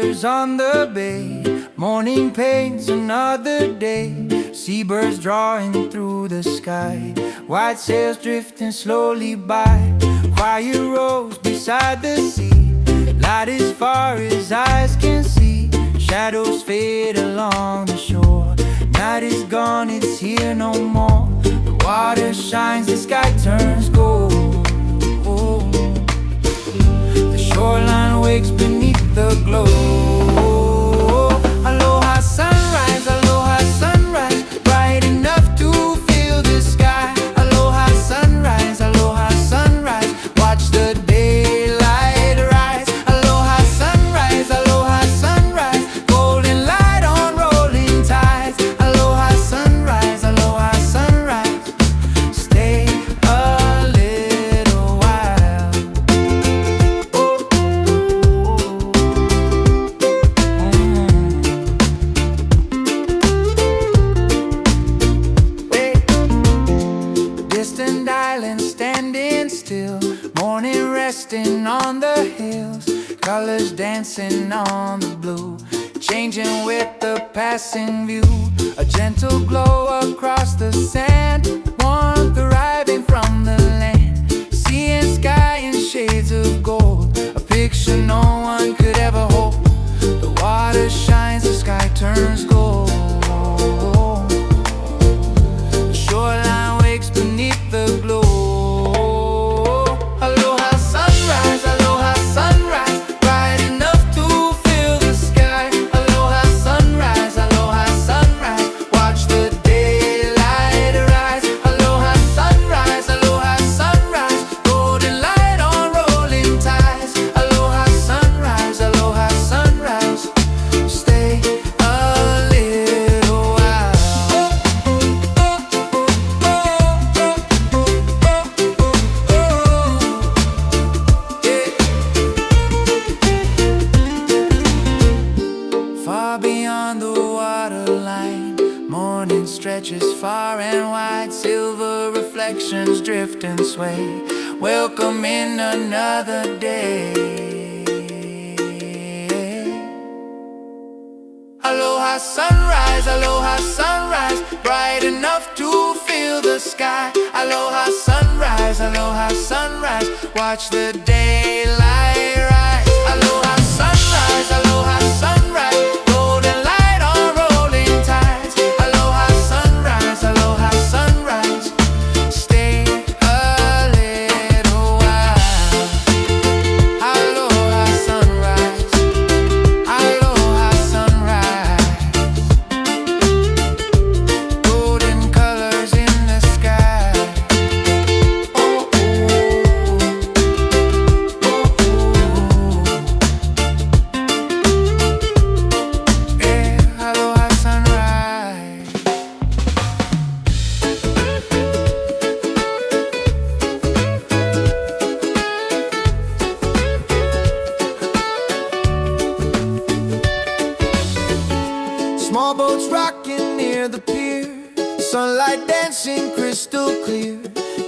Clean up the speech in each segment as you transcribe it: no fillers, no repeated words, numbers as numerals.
colors on the bay. Morning paints another day. Seabirds drawing through the sky. White sails drifting slowly by. Quiet rows beside the sea. Light as far as eyes can see. Shadows fade along the shore. Night is gone, it's here no more. The water shines, the sky turns gold. The shoreline wakes beneath the glow. Aloha sunrise, aloha sunrise, bright enough to fill the sky. Aloha sunrise, aloha sunrise, watch the daylight rise. Aloha sunrise, aloha sunrise, golden light on rolling tides. Aloha sunrise, aloha sunrise, stay a little while. Distant islands standing still, morning resting on the hills, colors dancing on the blue, changing with the passing view. A gentle glow across the sand, warmth arriving from the land, sea and sky in shades of gold, a picture no one could ever hope. The water shines, the sky turns gold. The shoreline wakes beneath the glow. Aloha sunrise, aloha sunrise, bright enough to fill the sky. Aloha sunrise, aloha sunrise, watch the daylight rise. Aloha sunrise, aloha sunrise, golden light on rolling tides. Aloha sunrise, stay a little while. Far beyond the waterline, morning stretches far and wide, silver reflections drift and sway, welcome in another day. Aloha sunrise, bright enough to fill the sky. Aloha sunrise, watch the daylight rise. Aloha sunrise, golden light on rolling tides. Aloha sunrise, stay a little while. Aloha sunrise, golden colors in the sky. Yeah, aloha sunrise. Small boats rocking near the pier, sunlight dancing crystal clear,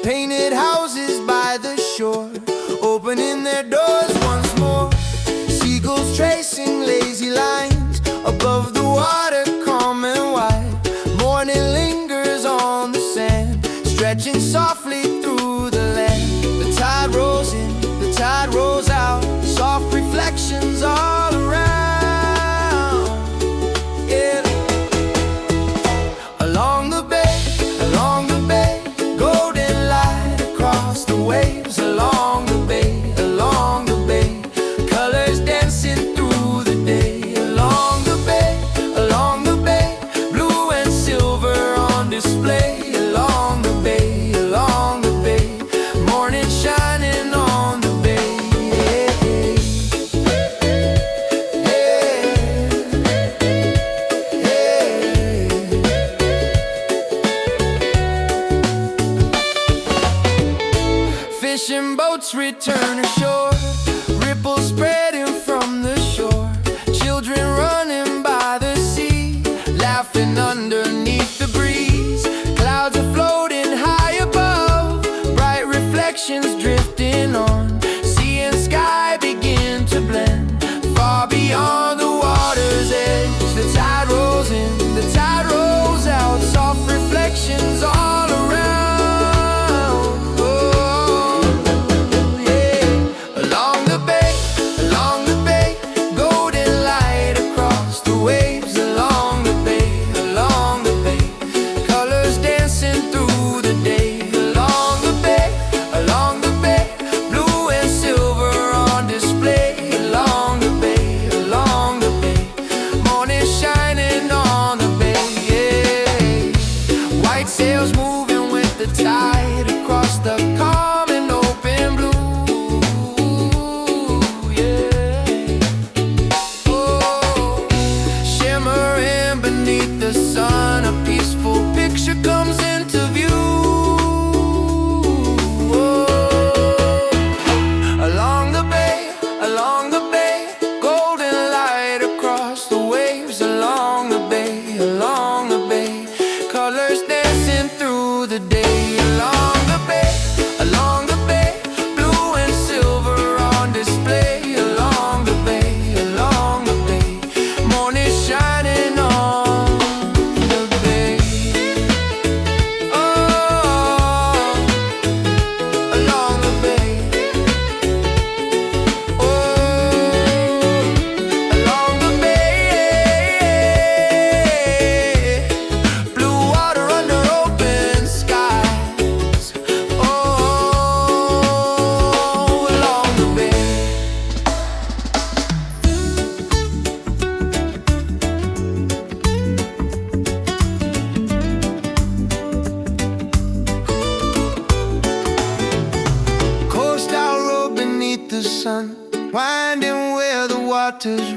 painted houses by the shore, opening their doors once more. Seagulls tracing lazy lines above the water, calm and wide. Morning lingers on the sand, stretching softly through the land. The tide rolls in, the tide rolls out, soft reflections all around. Yeah. Along the bay, golden light across the waves. Along the bay, colors dancing through the day. Along the bay, blue and silver on display. Along the bay, morning shining on the bay. Fishing boats return ashore, ripples spreading from the shore, children running by the sea, laughing underneath the breeze. Clouds are floating high above, bright reflections drifting on, sea and sky begin to blend, far beyond the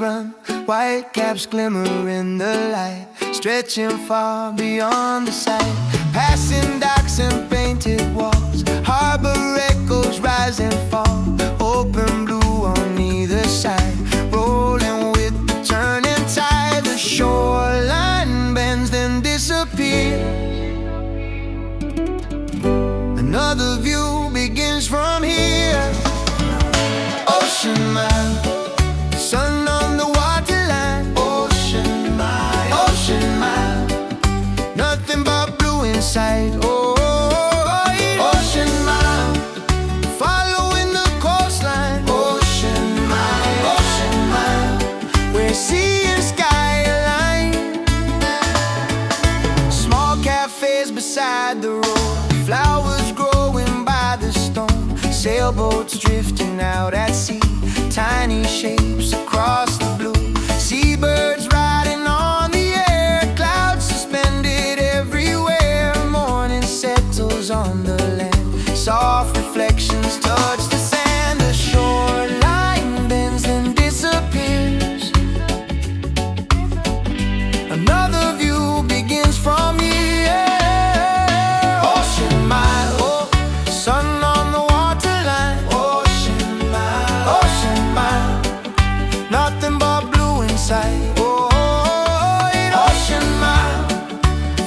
run, white caps glimmer in the light, stretching far beyond the sight. Passing docks and painted walls, harbor echoes rise and fall. Open blue on either side, rolling with the turning tide. The shoreline bends then disappears. Another view begins from here. Ocean mile, sun on the waterline. Ocean mile, nothing but blue inside. Oh, ocean mile, following the coastline. Ocean mile, where sea and sky align. Small cafes beside the road, flowers growing by the stone, sailboats drifting out at sea, tiny shapes across the blue, seabirds riding on the air, clouds suspended everywhere. Morning settles on the land, soft reflections touch the sand. The shoreline bends and disappears. Another view begins from here. Ocean mile, oh, sun on the waterline. Ocean mile, nothing but blue inside. Oh, ocean mile,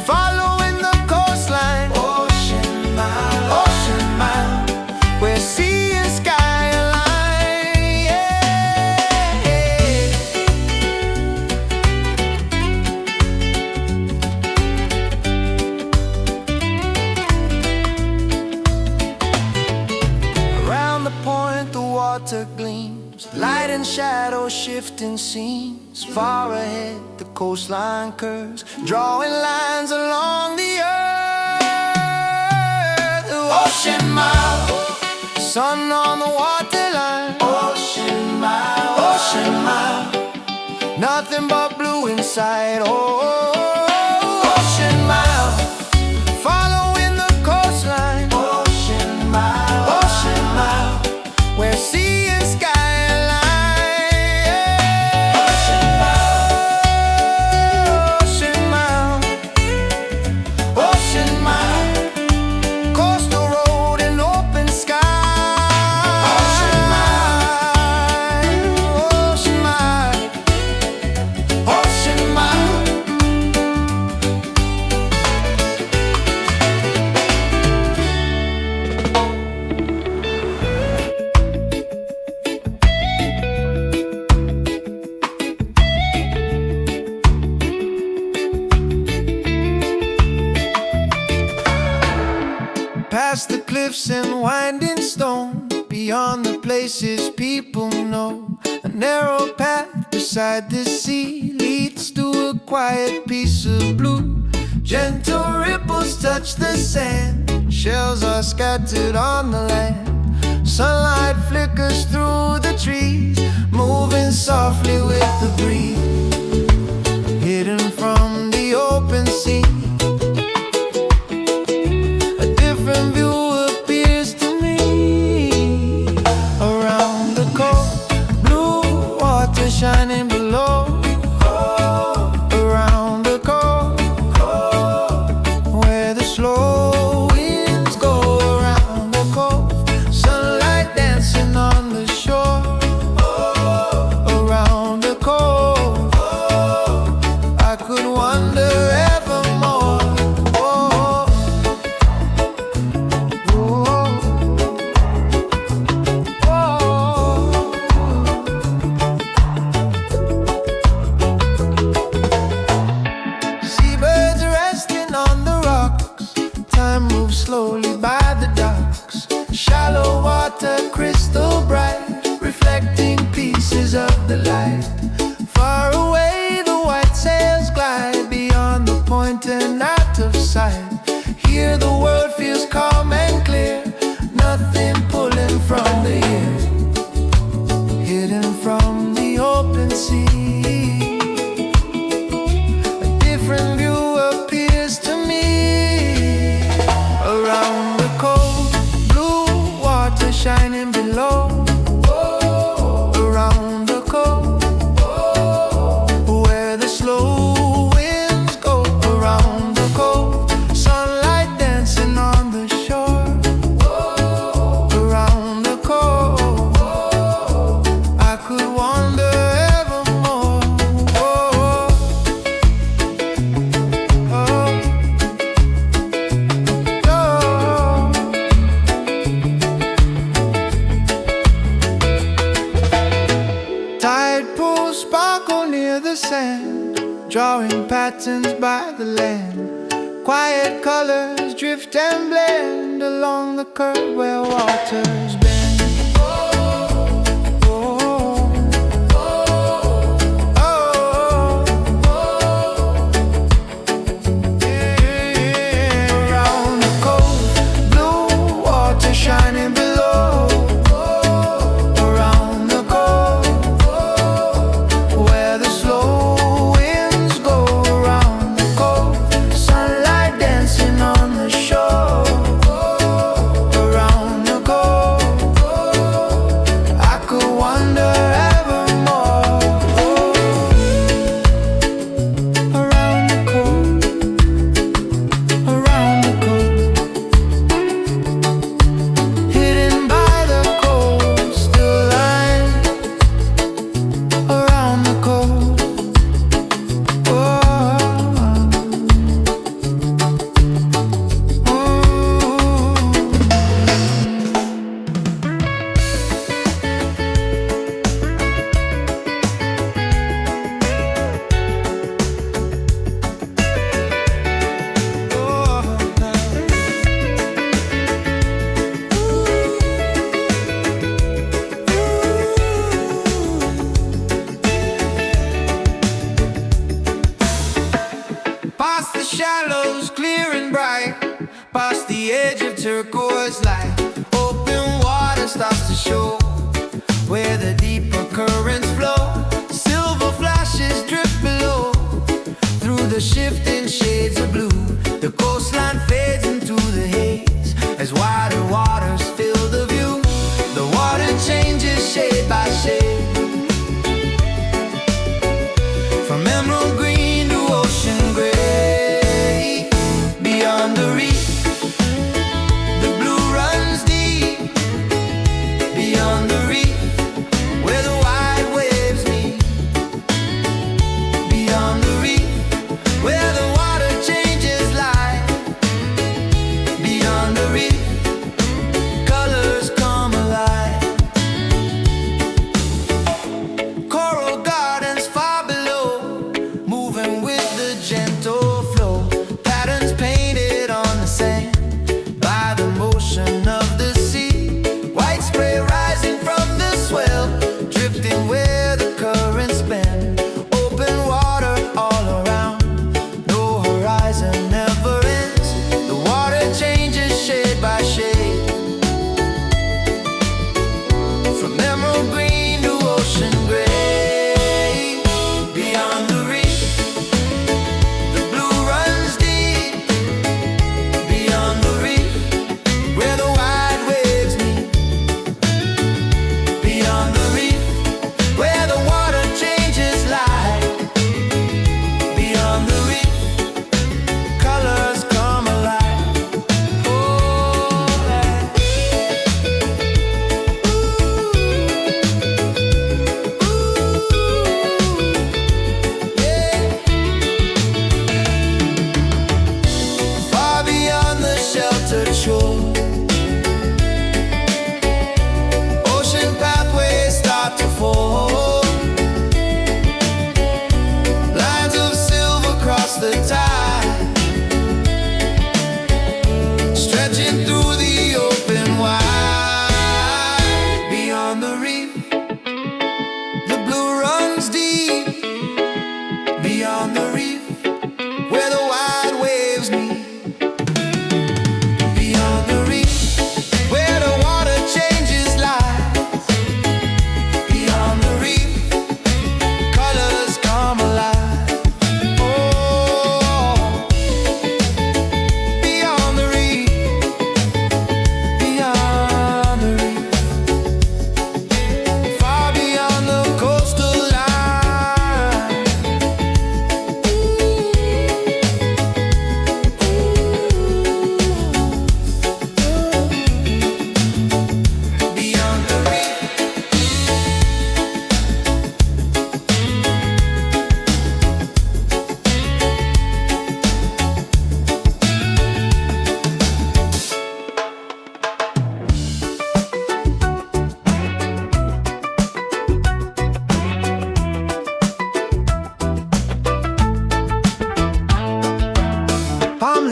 following the coastline. Ocean mile, where sea and sky align. Yeah. Around the point the water gleams, light and shadow shifting scenes. Far ahead the coastline curves, drawing lines along the earth. Ocean mile, sun on the waterline. Ocean mile, nothing but blue inside. Oh, ocean mile, following the coastline. Ocean mile, where sea and sky align. Ocean mile, coastal road and open sky. Ocean mile, ocean mile. Past the cliffs and winding stone, beyond the places people know, a narrow path beside the sea leads to a quiet piece of blue. Gentle ripples touch the sand, shells are scattered on the land. Sunlight flickers through the trees, moving softly with the breeze. Hidden from the open sea, a different view appears to me. Around the cove, blue water shining below. Around the cove, where the slow winds go. Around the cove, sunlight dancing on the shore. Around the cove, near the sand, drawing patterns by the land. Quiet colors drift and blend along the curve where waters bend. Around the cove, blue water shining below. Around the cove, where the slow winds go. Around the cove, sunlight dancing on the shore. Around the cove, I could wander evermore. Around the cove, around the cove, hidden by the coastal line. Around the cove, past the shallows, clear and bright, past the edge of turquoise light. Open water starts to show where the deeper currents flow. Silver flashes drip below through the shifting shades of blue. The coastline fades into the haze as wider waters fill the view. The water changes shade by shade, from emerald green to ocean gray. Beyond the reef, the blue runs deep. Beyond the reef, where the wide waves meet. Beyond the reef, where the water changes light. Beyond the reef,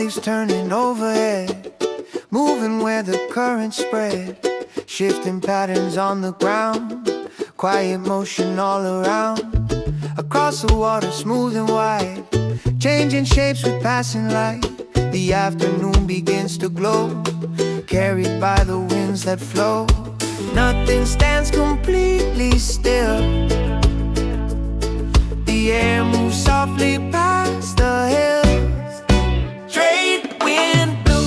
leaves turning overhead, moving where the currents spread, shifting patterns on the ground, quiet motion all around. Across the water, smooth and wide, changing shapes with passing light. The afternoon begins to glow, carried by the winds that flow. Nothing stands completely still. The air moves softly past the hills. Trade wind blue,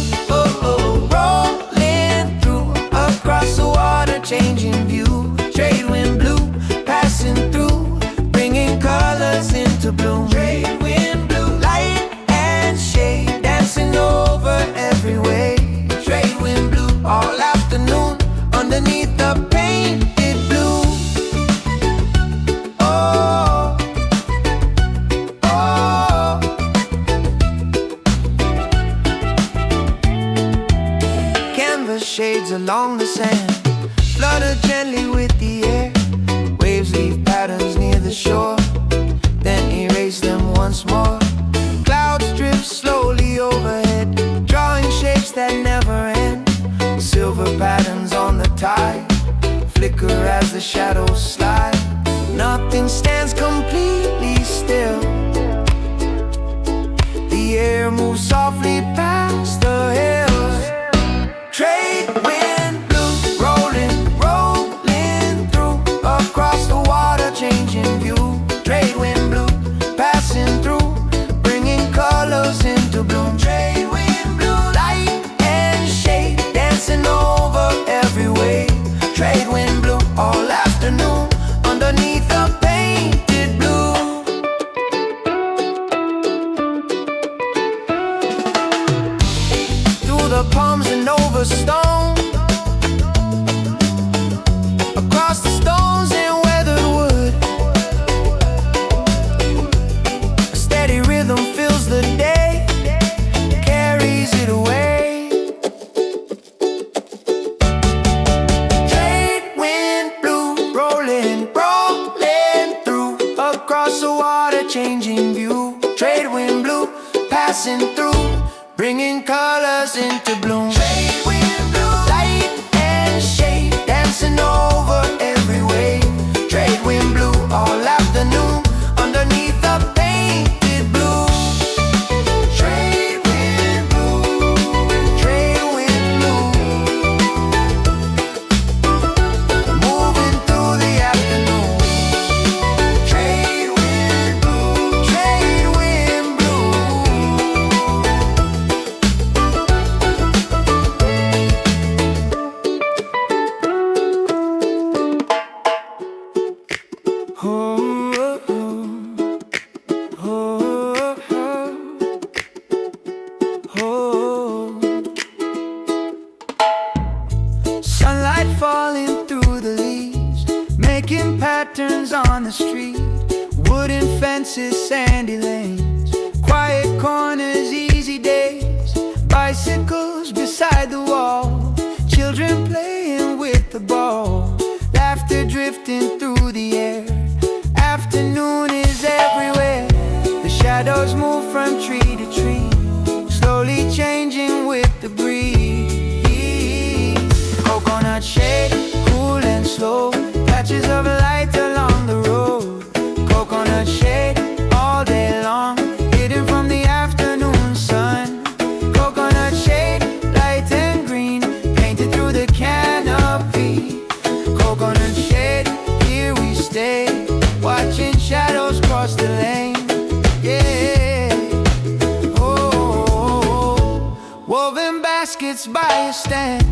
rolling through. Across the water, changing view. Trade wind blue, passing through, bringing colors into bloom. Trade wind blue, light and shade, dancing over every wave. Trade wind blue, all afternoon, underneath the painted blue. Oh, oh. Canvas shades along the sand, flutter gently with the air. Waves leave patterns near the shore, then erase them once more. Clouds drift slowly overhead, drawing shapes that never end. Silver patterns on the tide, flicker as the shadows slide. Nothing stands completely still. The air moves softly past the hills. Trade wind blue, rolling through. Across the water, changing view. Trade wind blue, passing through, bringing colors into bloom. Trade wind blue, light and shade, dancing over every wave. Trade wind blue, all afternoon, underneath the painted blue. Through the palms and over stone, across the stones and weathered wood, a steady rhythm fills the day, carries it away. Trade wind blue, rolling through. Across the water, changing view. Trade wind blue, passing through, bringing colors into bloom. Trade wind blue, light and shade, dancing over every wave. Trade wind blue, all afternoon, underneath the painted blue. Trade wind blue, trade wind blue, moving through the afternoon. Trade wind blue, trade wind blue. Sunlight falling through the leaves, making patterns on the street. Wooden fences, sandy lanes, quiet corners, easy days. Bicycles beside the wall, children playing with the ball. Laughter drifting through the air, afternoon is everywhere. The shadows move from tree to tree, slowly changing with the breeze. Coconut shade, cool and slow, patches of light along the road. Coconut shade, all day long, hidden from the afternoon sun. Coconut shade, light and green, painted through the canopy. Coconut shade, here we stay, watching shadows cross the lane. Yeah. Oh, woven baskets by a stand,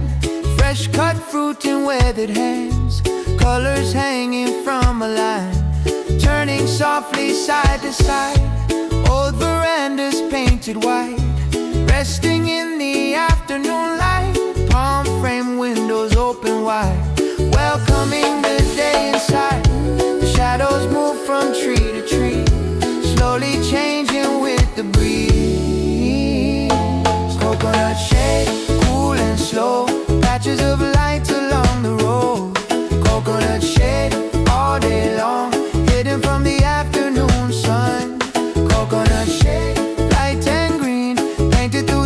fresh cut fruit in weathered hands, colors hanging from a line, turning softly side to side. Old verandas painted white, resting in the afternoon light. Palm frame windows open wide, welcoming the day inside. The shadows move from tree to tree, slowly changing with the breeze. Coconut shade, cool and slow, patches of light along the road. Coconut shade, all day long, hidden from the afternoon sun. Coconut shade, light and green, painted through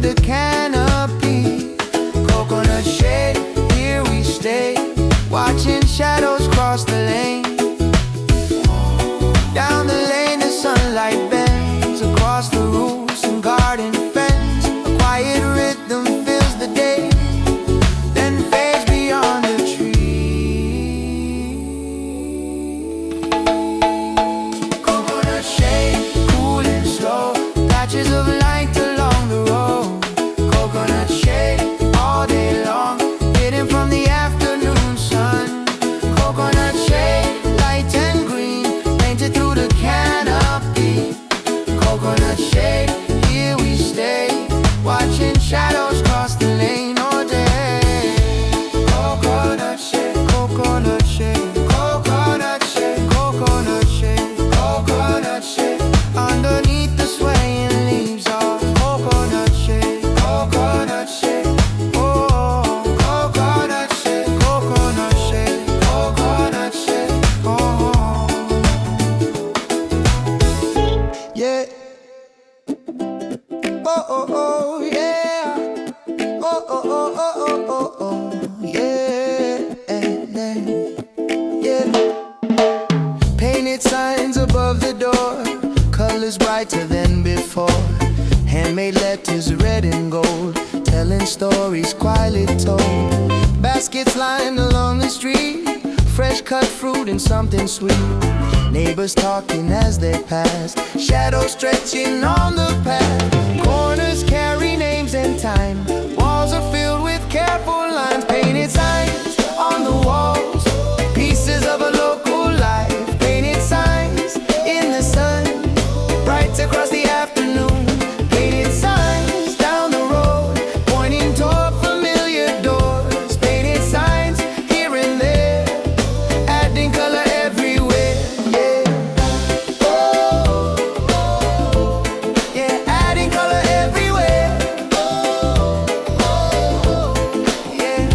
colors brighter than before. Handmade letters red and gold, telling stories quietly told. Baskets lined along the street, fresh cut fruit and something sweet. Neighbors talking as they pass, shadows stretching on the path. Corners carry names and time, walls are filled with careful lines. Painted signs on the walls, pieces of a local life. Painted signs in the sun, bright across the afternoon. Painted signs down the road, pointing toward familiar doors. Painted signs here and there, adding color everywhere. Yeah, oh, yeah, adding color everywhere. Yeah,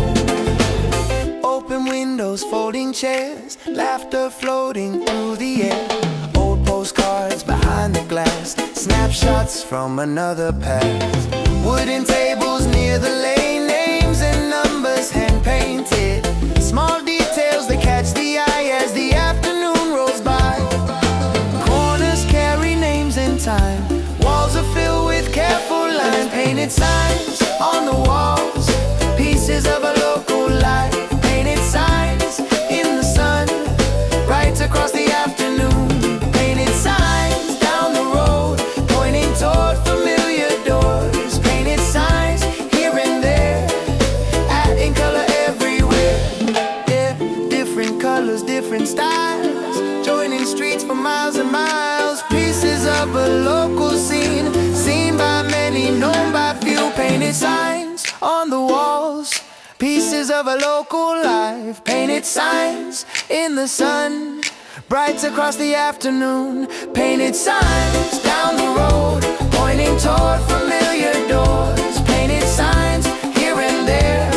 open windows, folding chairs, laughter floating through the air. Old postcards behind the glass, snapshots from another past. Wooden tables near the lane, names and numbers hand painted. Small details that catch the eye as the afternoon rolls by. Corners carry names and time, walls are filled with careful lines. Painted signs on the walls, pieces of a local life. Painted signs in the sun, right across the afternoon. Painted signs down the road, pointing toward familiar doors. Painted signs here and there, adding color everywhere. Yeah, different colors, different styles, joining streets for miles and miles. Pieces of a local scene, seen by many, known by few. Painted signs on the walls, pieces of a local life. Painted signs in the sun, bright across the afternoon. Painted signs down the road, pointing toward familiar doors. Painted signs here and there,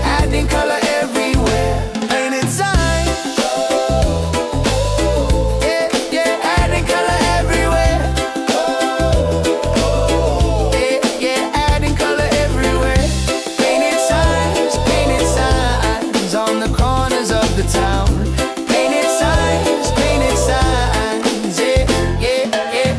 adding color everywhere. Painted signs, yeah, yeah, adding color everywhere. Yeah, yeah, adding color everywhere. Painted signs on the corners of the town. Painted signs, yeah, yeah, yeah.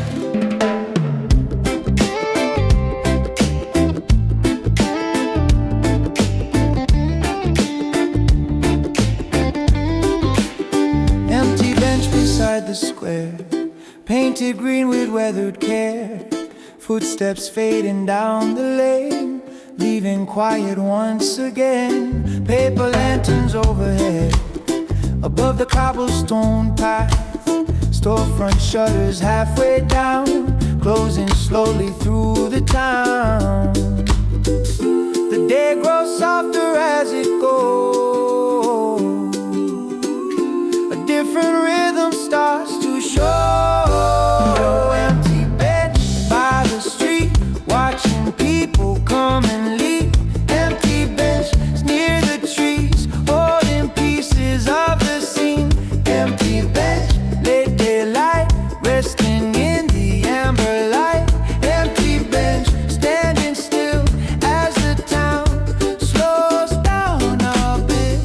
Empty bench beside the square, painted green with weathered care. Footsteps fading down the lane, leaving quiet once again. Paper lanterns overhead, above the cobblestone path. Storefront shutters halfway down, closing slowly through the town. The day grows softer as it goes, a different rhythm starts to show. Empty bench by the street, watching people come and leave. Empty bench near the trees, holding pieces of the scene. Empty bench, late daylight, resting in the amber light. Empty bench, standing still as the town slows down a bit.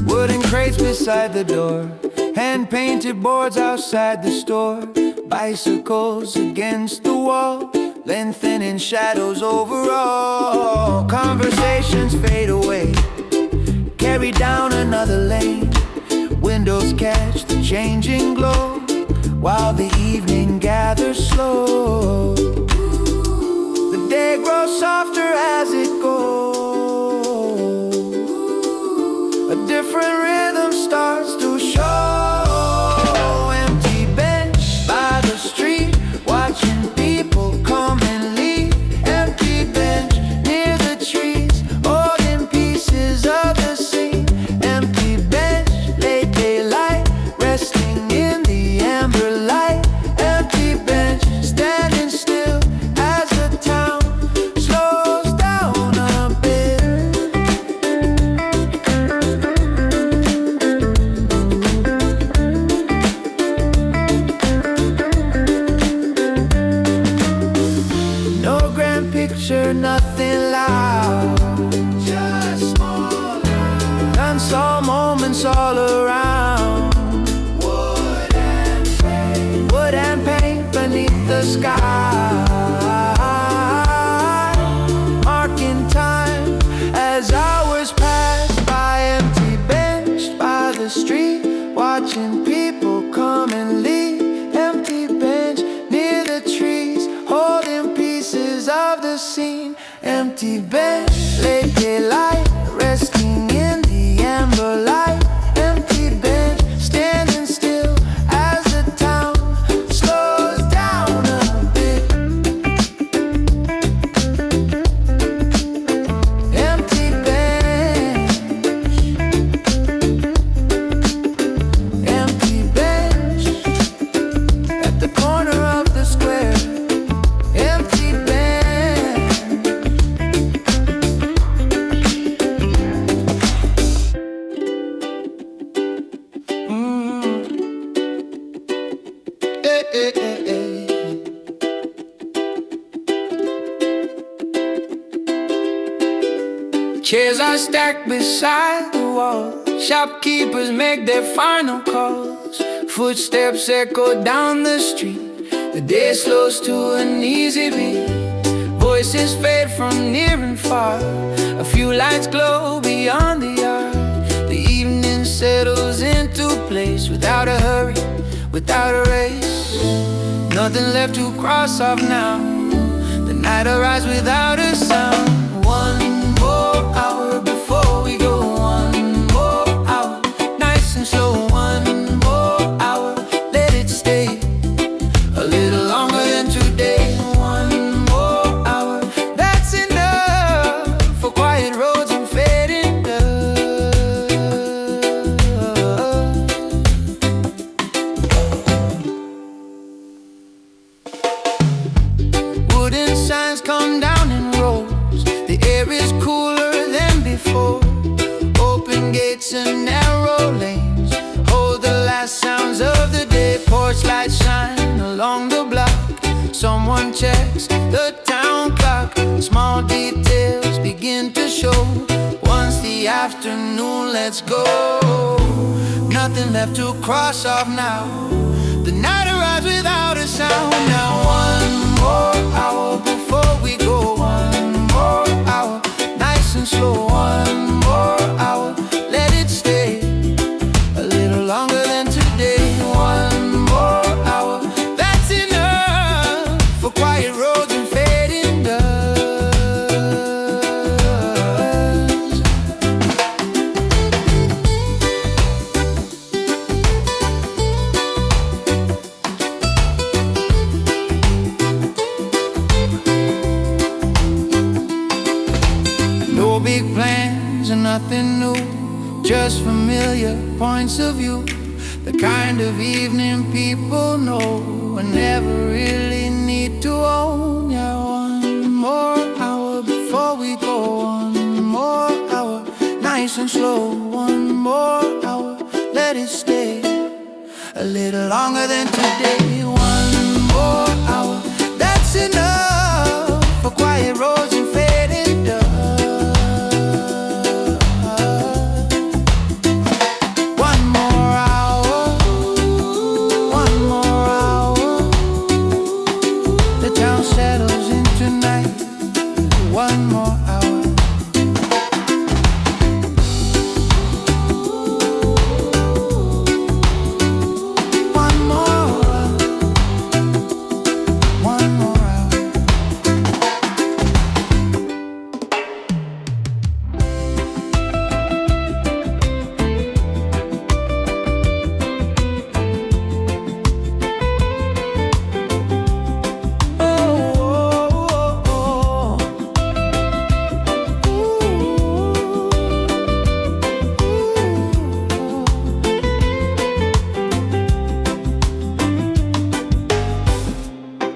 Wooden crates beside the door, hand-painted boards outside the store. Bicycles against the wall, lengthening shadows overall. Conversations fade away, carry down another lane. Windows catch the changing glow, while the evening gathers slow. The day grows softer as it goes, a different rhythm starts to show. Empty bench by the street, watching people come and leave. Empty bench near the trees, holding pieces of the scene. Empty bench, late daylight, resting in the amber light. Empty bench, standing still as the town slows down Late daylight, resting in the amber light. Empty bench, standing still as the town slows down a bit. Empty bench, empty bench at the corner of the square. Empty bench. Hey, hey, hey, hey. Chairs are stacked beside the wall. Shopkeepers make their final calls. Footsteps echo down the street. The day slows to an easy beat. Voices fade from near and far. A few lights glow beyond the yard. The evening settles into place without a hurry, without a race. Nothing left to cross off now. The night arrives without a sound. One more hour before we go. One more hour, nice and slow. One more hour, let it stay a little longer than today. One more hour, that's enough for quiet roads and fading dust. Wooden signs come down in rows. The air is cooler than before. Open gates and narrow lanes hold the last sounds of the day. Porch lights shine along the block. Someone checks the town clock. Small details begin to show. Once the afternoon lets go, nothing left to cross off now. The night arrives without a sound. Now one more hour before we go. One more hour, nice and slow. One more hour, let it stay a little longer than today. One more hour, that's enough for quiet roads and fading dust. No big plans and nothing new, just familiar points of view. The kind of evening people know and never really need to own. Yeah, one more hour before we go. One more hour, nice and slow. One more hour, let it stay a little longer than today. One more hour, that's enough for quiet roads and fading dust. One more hour, one more hour. The town settles into night. One more hour. One more hour. One more hour. Oh, oh, oh, oh.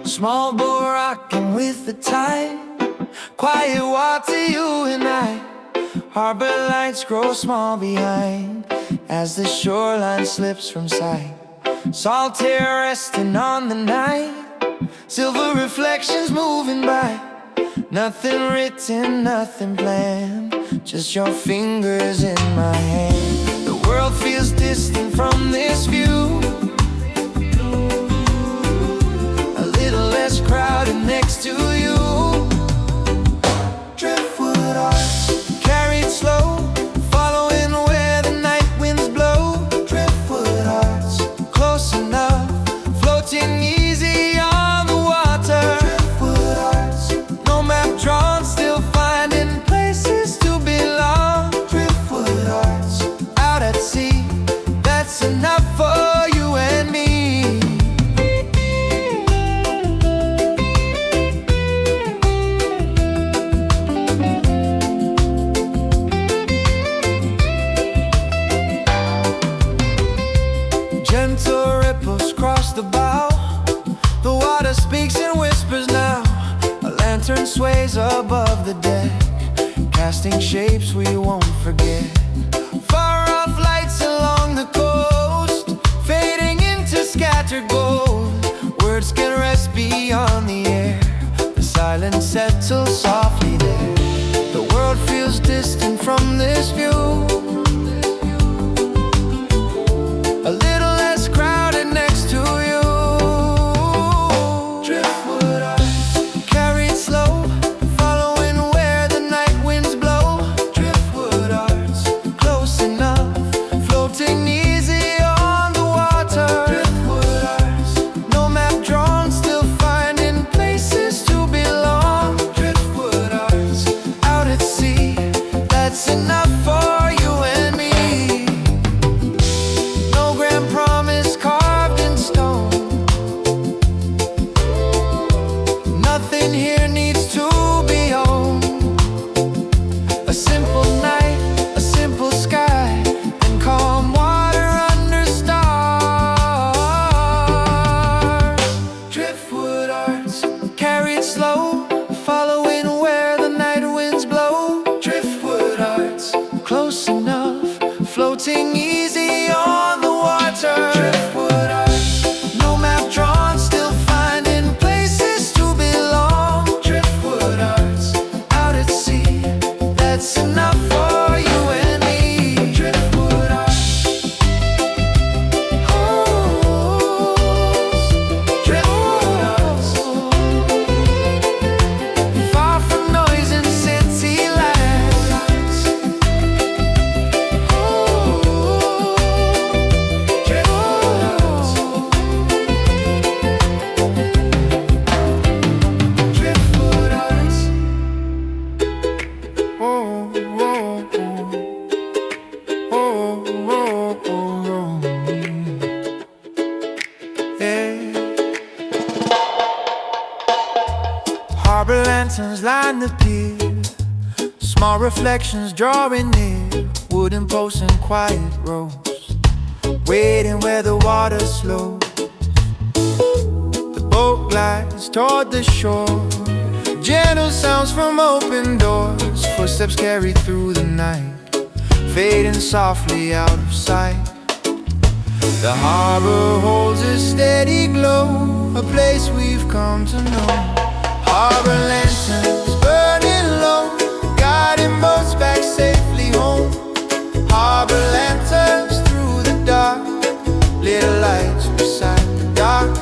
Small boat rocking with the tide. Quiet water, you and I. Harbor lights grow small behind as the shoreline slips from sight. Salt air resting on the night. Silver reflections moving by. Nothing written, nothing planned. Just your fingers in my hand. The world feels distant from this view. A little less crowded next to you. Driftwood arcs carried slow, following where the night winds blow. Driftwood arcs close enough, floating easy on the water. Driftwood arcs, no map drawn, still finding places casting shapes we won't forget. Far off lights along the coast, fading into scattered gold. Words can rest beyond the air, the silence settles softly there. The world feels distant from this view, a little less crowded next to you. Driftwood arts, carried slow, following where the night winds blow. Driftwood arts, close enough, floating easy on the water. Driftwood arts, no map drawn, still finding places to belong. Driftwood arts, out at sea, that's enough for you and me. No grand promise carved in stone, nothing here needs to be owned. A simple night, a simple sky, and calm water under stars. Driftwood arts, carried slow, following where the night winds blow. Driftwood arts, close enough, floating easy on the water. Driftwood arts, no map drawn, still finding places to belong. Driftwood arts, out at sea, that's enough for you and me. Driftwood arts, oh, driftwood arts, far from noise and city lights. Oh, driftwood arts, driftwood arts. Oh, oh, oh, oh, oh, oh, yeah. Harbor lanterns line the pier, small reflections drawing near. Wooden posts and quiet rows, waiting where the water slows. The boat glides toward the shore, gentle sounds from open doors. Footsteps carry through the night, fading softly out of sight. The harbor holds a steady glow, a place we've come to know. Harbor lanterns burning low, guiding boats back safely home. Harbor lanterns through the dark, little lights beside the docks.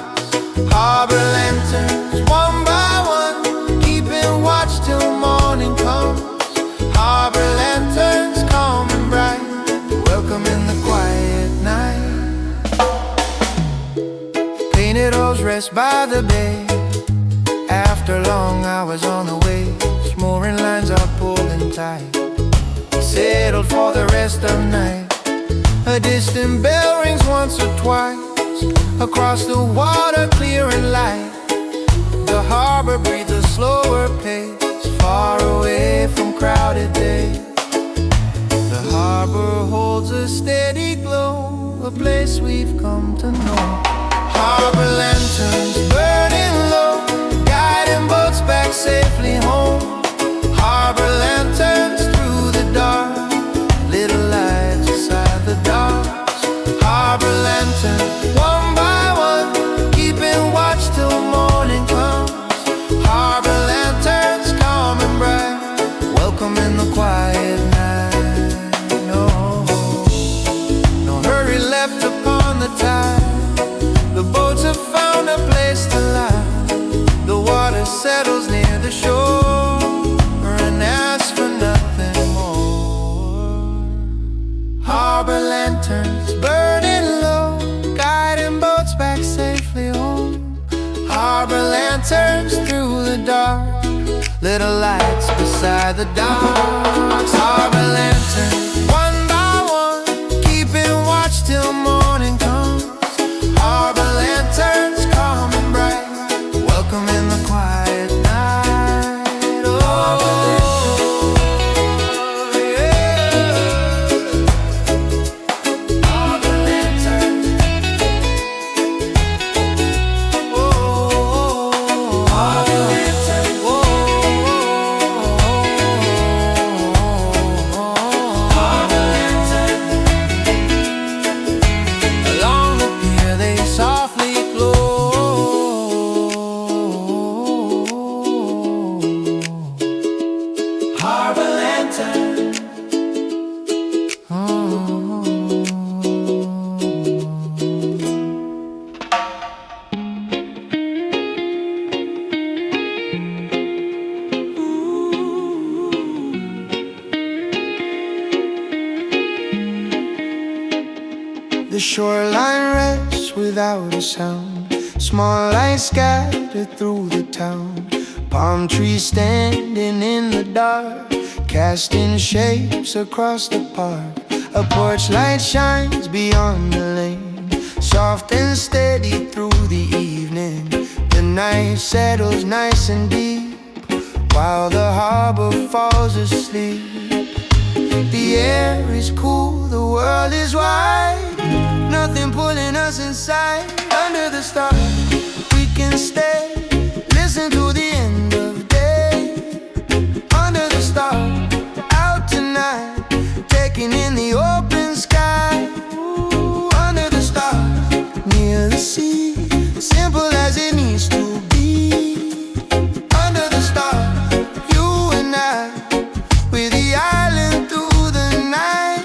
Harbor lanterns one by one, keeping watch till morning comes. Harbor lanterns calm and bright, welcome in the quiet night. Painted hulls rest by the bay, after long hours on the waves. Mooring lines are pulling tight, settled for the rest of night. A distant bell rings once or twice, across the water clear and light. The harbor breathes a slower pace, far away from crowded days. The harbor holds a steady glow, a place we've come to know. Harbor lanterns burning low, guiding boats back safely home. Harbor lanterns through the dark, little lights beside the docks. Harbor lanterns one by one, keeping watch till morning comes. Harbor lanterns calm and bright, welcome in the quiet night. No, no hurry left upon the tide, the boats have found a place to lie. The water settles near the shore and asks for nothing more. Harbor lanterns burning low, guiding boats back safely home. Harbor lanterns through the dark, little lights beside the docks. Harbor lanterns one by one, keeping watch till morning comes. Harbor lanterns calm and bright, welcome in the quiet night. Oh, yeah. Harbor lanterns. Oh, harbor lanterns. Oh, The shoreline rests without a sound. Small lights scattered through the town. Palm trees standing in the dark, casting shapes across the park. A porch light shines beyond the lane, soft and steady through the evening. The night settles nice and deep, while the harbor falls asleep. The air is cool, the world is wide, nothing pulling us inside. Under the stars, we can stay, listen to the end of day. Under the stars, out tonight, taking in the open sky. Ooh, under the stars, near the sea, simple as it needs to be. Under the stars, you and I, with the island through the night.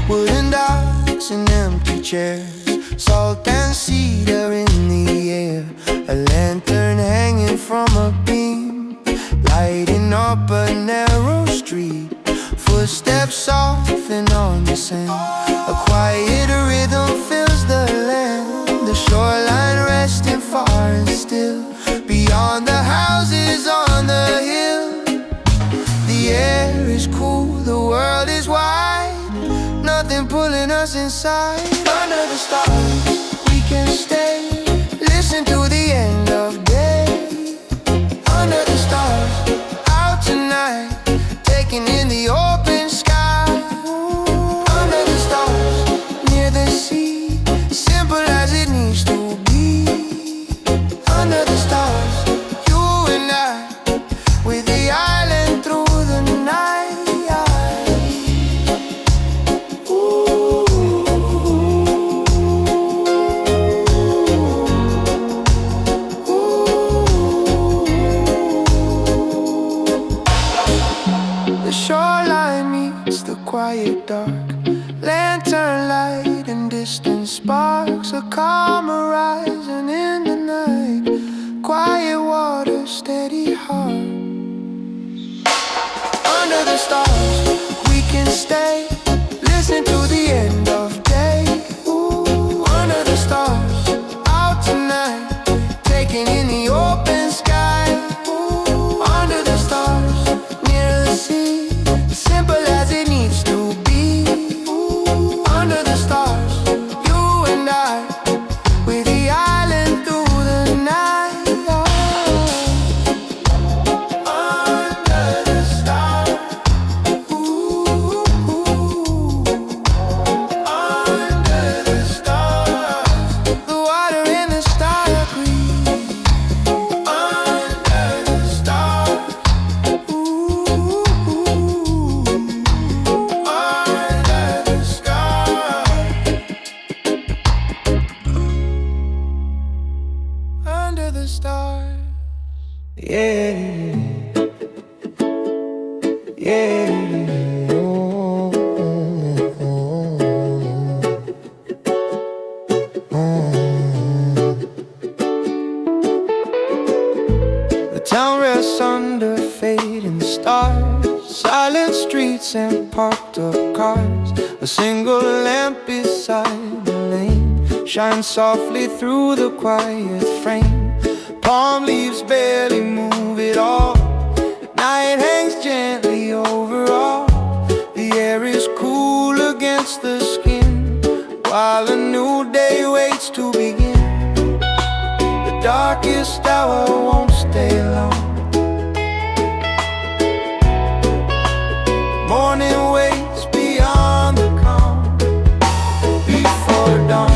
Wooden docks and empty chairs, salt and cedar in the air. A lantern hanging from a beam, lighting up a narrow street. Footsteps soften on the sand, a quiet rhythm fills the land. The shoreline resting far and still, beyond the houses on the hill. The air is cool, the world is wide, nothing pulling us inside. Under the stars, we can stay, listen to the end of day. Under the stars, out tonight, taking in the open sky. Under the stars, near the sea, simple as it needs to be. Under the stars, you and I, with the island through the night. The shoreline meets the quiet dark, lantern light and distant sparks, a calm horizon in the night, quiet water, steady heart. Under the stars, we can stay, listen to the end of day. Ooh, under the stars, out tonight, taking in the open sky. Ooh, under the stars, near the sea, simple as it needs to be. Ooh, under the stars, you and I, with the island through the night. Under the stars, ooh, under the stars, the water and the star agree. Under the stars, ooh, under the stars, under the stars. Yeah, yeah, oh, oh, oh. The town rests under fading stars, silent streets and parked up cars. A single lamp beside the lane shines softly through the quiet frame. Palm leaves barely move at all, night hangs gently over all. The air is cool against the skin, while a new day waits to begin. The darkest hour won't stay long, morning waits beyond the calm. Before dawn,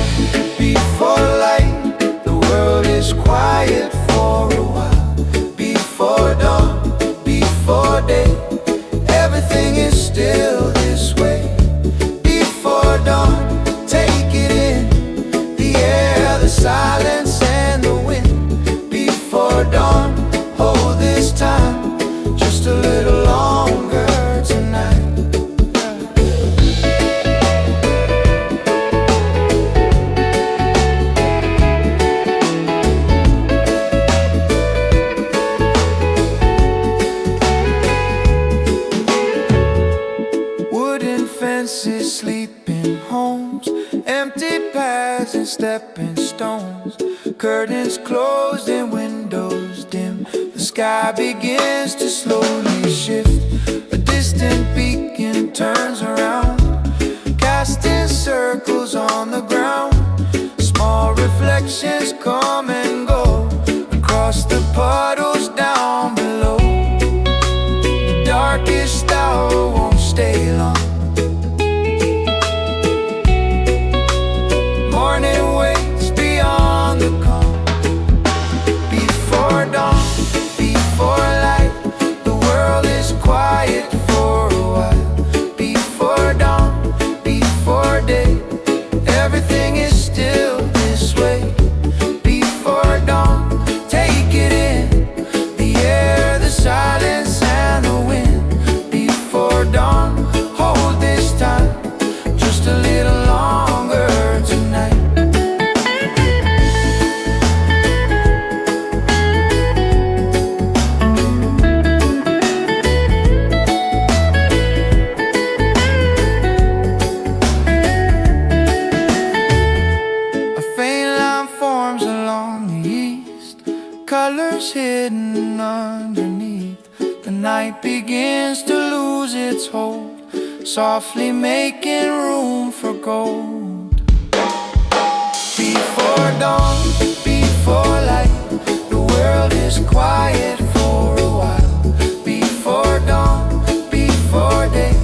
before light, the world is quiet for a while. Before dawn, before day, everything is still this way. sleeping homes, empty paths and stepping stones, curtains closed and windows dim. The sky begins to slowly shift. A distant beacon turns around, casting circles on the ground. Small reflections come and go across the puddles down below. The darkest hour won't stay long. Morning waits beyond the calm. Before dawn, before light, the world is quiet for a while. Before dawn, before day, everything is still this way. Before dawn, take it in, the air, the silence and the wind. Before dawn, hold this time, just a little longer tonight. A faint line forms along the east, colors hidden underneath. The night begins to lose its hold, softly making room for gold. Before dawn, before light, the world is quiet for a while. Before dawn, before day,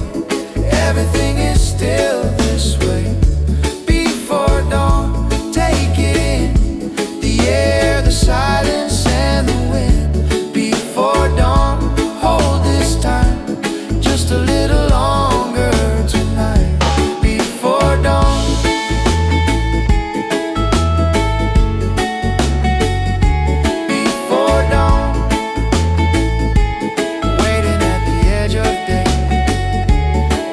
everything is still this way. Before dawn, take it in, the air, the silence and the wind. Before dawn, hold this time, just a little longer tonight. Before dawn, before dawn, waiting at the edge of day.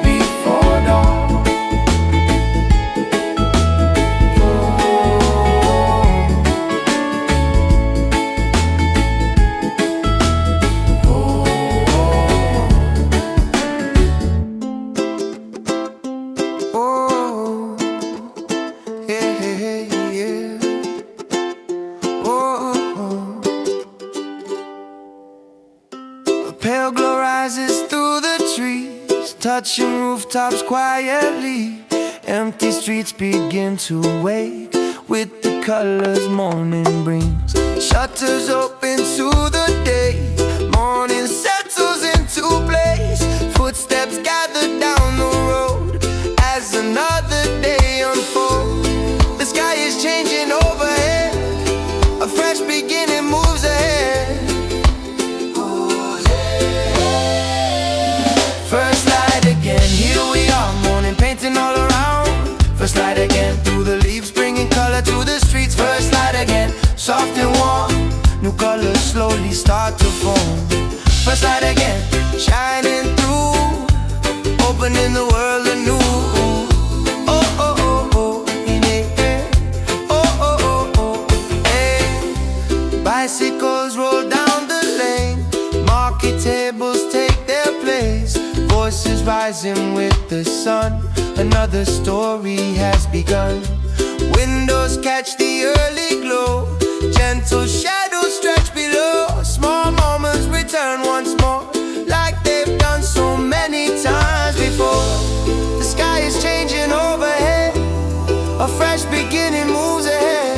Before dawn, oh, yeah, yeah. Oh, a pale glow rises through the trees, touching rooftops quietly. Empty streets begin to wake with the colors morning brings. Shutters open to the day, morning settles into place. Footsteps gather down the road as another day unfolds. The sky is changing overhead, a fresh beginning moves ahead. First light again, here we are, morning painting all around. First light again, through the leaves bringing color to the streets. First light again, soft and warm, new colors slowly start to form. First light again, shining through, opening the world anew. Oh, oh, oh, oh, yeah. Oh, oh, oh, oh, hey. Bicycles roll down the lane, market tables take their place. Voices rising with the sun, another story has begun. Windows catch the early glow, gentle shadows stretch below. Small moments return once more, like they've done so many times before. The sky is changing overhead, a fresh beginning moves ahead.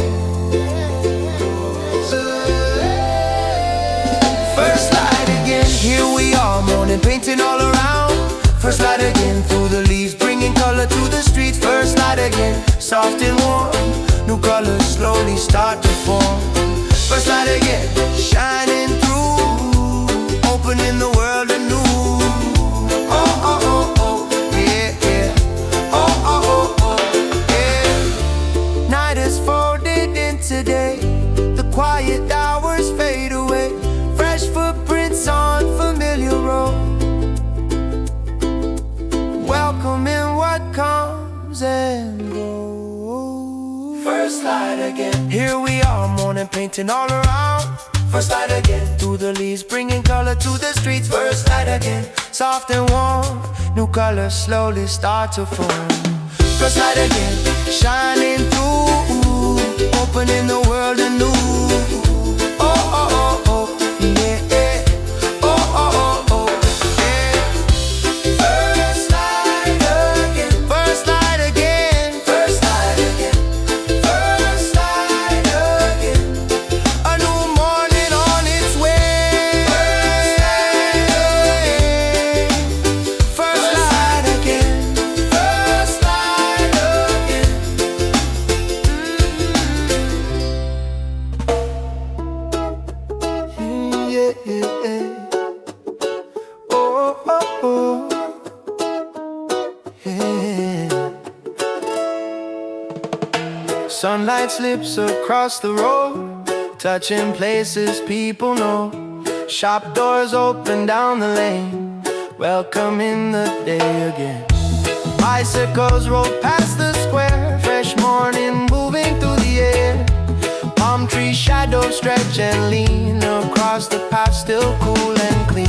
First light again, here we are, morning painting all around. First light again, through the leaves bringing color to the streets. First light again, soft and warm, new colors slowly start to form. First light again, shining through, opening the world anew. Oh, oh, oh, oh, yeah, yeah. Oh, oh, oh, oh, yeah. Night has folded into day, the quiet hours fade away. Fresh footprints on familiar road, welcoming what comes and goes. First light again, here we are, morning painting all around. First light again, through the leaves bringing color to the streets. First light again, soft and warm, new colors slowly start to form. first light again, shining through, opening the world anew. Oh, oh, oh, oh, yeah, yeah. Oh, oh, oh, oh, yeah. First light again, first light again, first light again, first light again. A new morning on its way. First light again, first light again. Yeah, yeah, yeah. Oh, oh, oh, yeah. Sunlight slips across the road, touching places people know. Shop doors open down the lane, welcoming the day again. Bicycles roll past the square, fresh morning moving through the air. Palm tree shadows stretch and lean across the path, still cool and clean.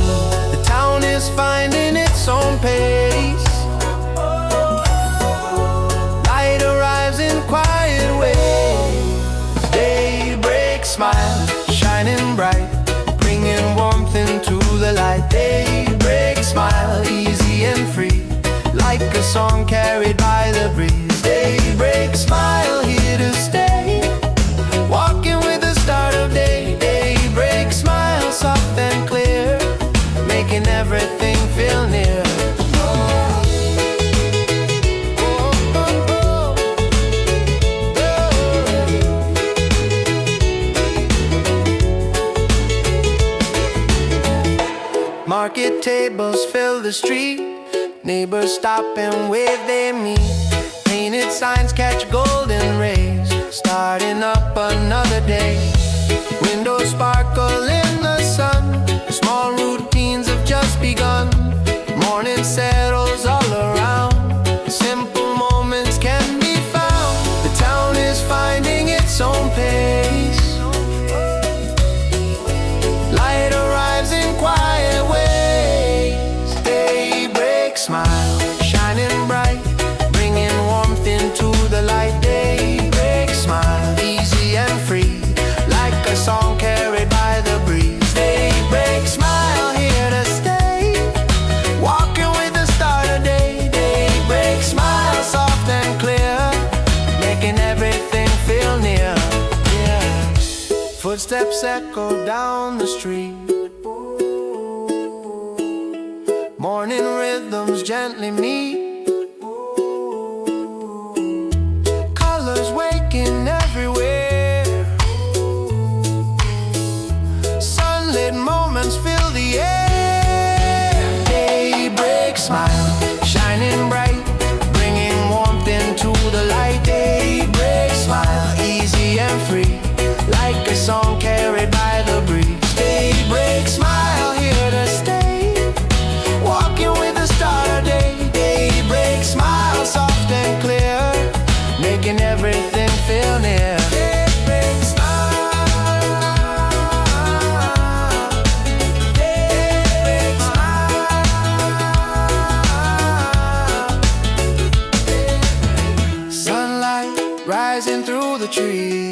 The town is finding its own pace. Light arrives in quiet ways. Daybreak smile, shining bright, bringing warmth into the light. Daybreak smile, easy and free, like a song carried by the breeze. Daybreak smile, here to stay, walking with the start of day. Daybreak smile, soft and clear, making everything feel near. Oh, oh, oh, oh. Market tables fill the street, neighbors stop and wave their meet. Painted signs catch golden rays, starting up another day. Windows sparkle in the sun, small routines have just begun. Morning settles all around, simple moments can be found. The town is finding its own pace. Light arrives in quiet ways. Daybreak smile, shining bright, bringing warmth into the light. Daybreak smile, easy and free, like a song carried by the breeze. Daybreak smile, here to stay, walking with the start of day. Daybreak smile, soft and clear, making everything feel near. Yeah. Footsteps echo down the street, morning rhythms gently meet. Colors waking everywhere, sunlit moments fill the air. Daybreak smile, shining bright, bringing warmth into the light. Daybreak smile, easy and free, like a song carried by the breeze. Daybreak smile, here to stay, walking with the start of day. Daybreak smile, soft and clear, making everything feel near. Daybreak smile, daybreak smile. Sunlight rising through the trees,